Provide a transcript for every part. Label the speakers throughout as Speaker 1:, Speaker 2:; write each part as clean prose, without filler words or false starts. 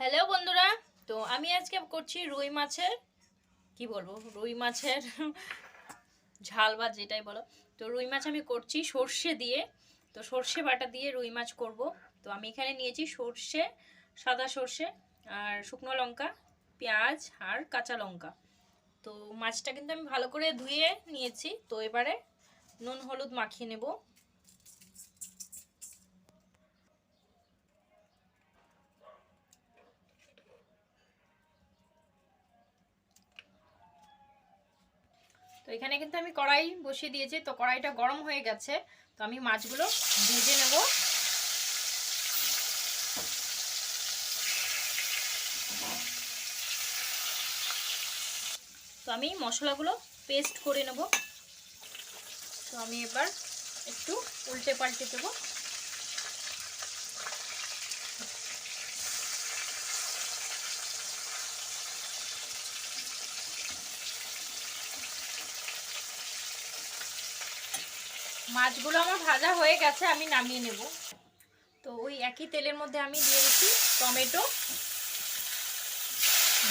Speaker 1: Hello বন্ধুরা, তো আমি আজকে করছি রুই মাছের রুই মাছের ঝাল বা যেটাই বলো। তো রুই মাছ আমি করছি সর্ষে দিয়ে। তো সর্ষে বাটা দিয়ে রুই মাছ করব। তো আমি এখানে নিয়েছি সর্ষে, সাদা সর্ষে আর শুকনো লঙ্কা, পেঁয়াজ আর কাঁচা লঙ্কা। তো মাছটা কিন্তু আমি ভালো করে ধুয়ে নিয়েছি। তো এবারে নুন হলুদ মাখিয়ে নেব। তো এখানে কিন্তু আমি কড়াই বসিয়ে দিয়েছি। তো কড়াইটা গরম হয়ে গেছে। তো আমি মাছগুলো ভেজে নেব। তো আমি মশলাগুলো পেস্ট করে নেব। তো আমি এবার একটু উল্টে পাল্টে দেব। মাছগুলো আমার ভাজা হয়ে গেছে, আমি নামিয়ে নেব। তো ওই একই তেলের মধ্যে আমি দিয়ে দিচ্ছি টমেটো,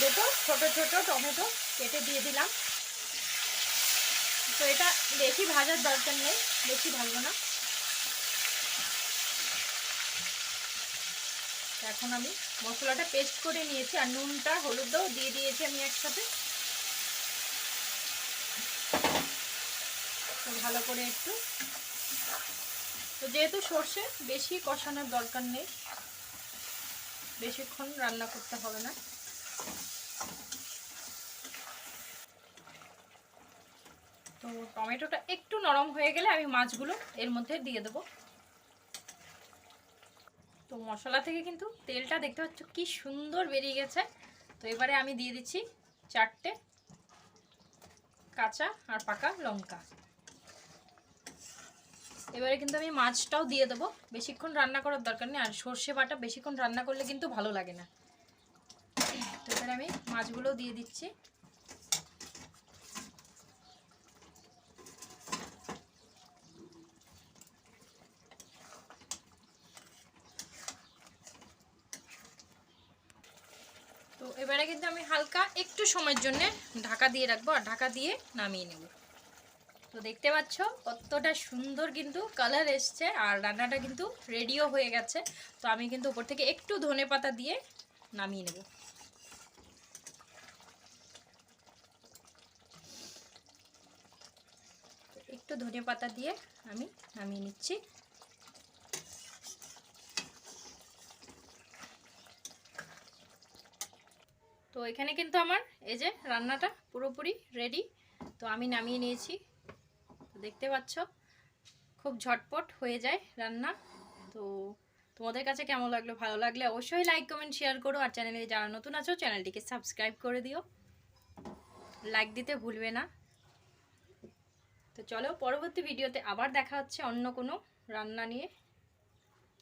Speaker 1: দুটো ছোট ছোট টমেটো কেটে দিয়ে দিলাম। তো এটা বেশি ভাজার দরকার নেই, বেশি ভাজবো না। এখন আমি মশলাটা পেস্ট করে নিয়েছি আর নুনটা হলুদটাও দিয়ে দিয়েছি আমি একসাথে। তো ভালো করে একটু, তো যেহেতু সর্ষে বেশি কষানোর দরকার নেই, বেশিক্ষণ রান্না করতে হবে না। তো টমেটোটা একটু নরম হয়ে গেলে আমি মাছগুলো এর মধ্যে দিয়ে দেবো। তো মশলা থেকে কিন্তু তেলটা দেখতে পাচ্ছ কি সুন্দর বেরিয়ে গেছে। তো এবারে আমি দিয়ে দিচ্ছি 4টে কাঁচা আর পাকা লঙ্কা। এবারে কিন্তু আমি মাছটাও দিয়ে দেবো। বেশিক্ষণ রান্না করার দরকার নেই, আর সর্ষে বাটা বেশিক্ষণ রান্না করলে কিন্তু ভালো লাগে না। তো এবারে আমি মাছগুলো দিয়ে দিচ্ছি। তো এবারে কিন্তু আমি হালকা একটু সময়ের জন্য ঢাকা দিয়ে রাখবো আর ঢাকা দিয়ে নামিয়ে নেব। তো দেখতে পাচ্ছ কতটা সুন্দর কিন্তু কালার এসছে আর রান্নাটা কিন্তু রেডিও হয়ে গেছে। তো আমি কিন্তু উপর থেকে একটু ধনেপাতা দিয়ে নামিয়ে নেব। একটু ধনেপাতা দিয়ে আমি নামিয়ে নিচ্ছি। তো এখানে কিন্তু আমার এই যে রান্নাটা পুরোপুরি রেডি। তো আমি নামিয়ে নিয়েছি। দেখতে পাচ্ছ খুব ঝটপট হয়ে যায় রান্না। তো তোমাদের কাছে কেমন লাগলো? ভালো লাগলে অবশ্যই লাইক কমেন্ট শেয়ার করো, আর চ্যানেলে যারা নতুন আছো চ্যানেলটিকে সাবস্ক্রাইব করে দিও, লাইক দিতে ভুলবে না। তো চলো পরবর্তী ভিডিওতে আবার দেখা হচ্ছে অন্য কোনো রান্না নিয়ে।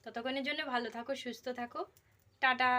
Speaker 1: ততক্ষণের জন্য ভালো থাকো, সুস্থ থাকো, টাটা।